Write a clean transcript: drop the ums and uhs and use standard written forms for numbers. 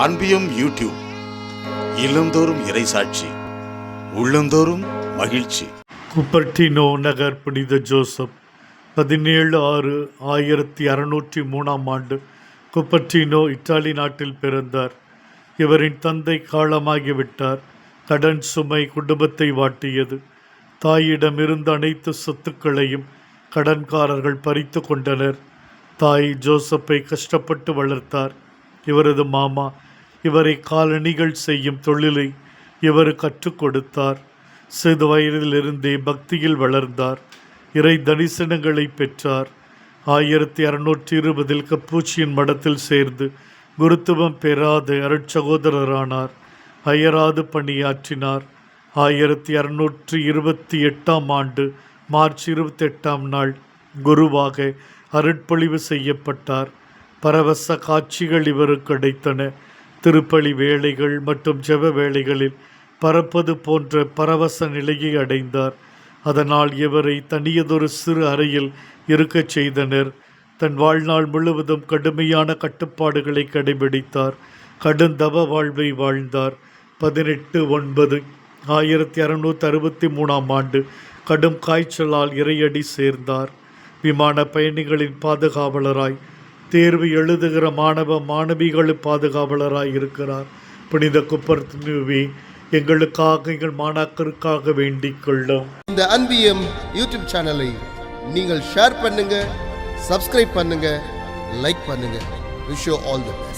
அன்பியும் YouTube இல்லந்தோறும் இறைசாட்சி உள்ளந்தோறும் மகிழ்ச்சி. குப்பர்டினோ நகர் புனித ஜோசப் 17/6/1603 குப்பர்டினோ இத்தாலி நாட்டில் பிறந்தார். இவரின் தந்தை காலமாகிவிட்டார். கடன் சுமை குடும்பத்தை வாட்டியது. தாயிடமிருந்த அனைத்து சொத்துக்களையும் கடன்காரர்கள் பறித்து கொண்டனர். தாய் ஜோசப்பை கஷ்டப்பட்டு வளர்த்தார். இவரது மாமா இவரை காலணிகள் செய்யும் தொழிலை இவர் கற்றுக் கொடுத்தார். சிறு வயதிலிருந்தே பக்தியில் வளர்ந்தார். இறை தரிசனங்களை பெற்றார். 1620 கப்பூச்சியின் மடத்தில் சேர்ந்து குருத்துவம் பெறாத அருட்சகோதரரானார். அயராது பணியாற்றினார். 1628 மார்ச் 28 குருவாக அருட்பொழிவு செய்யப்பட்டார். பரவச காட்சிகள் இவருக்கு கிடைத்தன. திருப்பலி வேளைகள் மற்றும் ஜெப வேளைகளில் பறப்பது போன்ற பரவச நிலையை அடைந்தார். அதனால் இவரை தனியதொரு சிறு அறையில் இருக்கச் செய்தனர். தன் வாழ்நாள் முழுவதும் கடுமையான கட்டுப்பாடுகளை கடைபிடித்தார். கடுந்தவ வாழ்வை வாழ்ந்தார். 18/9/1663 கடும் காய்ச்சலால் இறையடி சேர்ந்தார். விமான பயணிகளின் பாதுகாவலராய், தேர்வு எழுதுகிற மாணவ மாணவிகளின் பாதுகாவலராய் இருக்கிறார். புனித குப்பர்டினோவே, எங்களுக்காக எங்கள் மாணாக்கருக்காக வேண்டிக் கொள்ளும். இந்த அன்பியம் யூடியூப் சேனலை நீங்கள் ஷேர் பண்ணுங்க, சப்ஸ்கிரைப் பண்ணுங்க, லைக் பண்ணுங்க. Wish you all the best.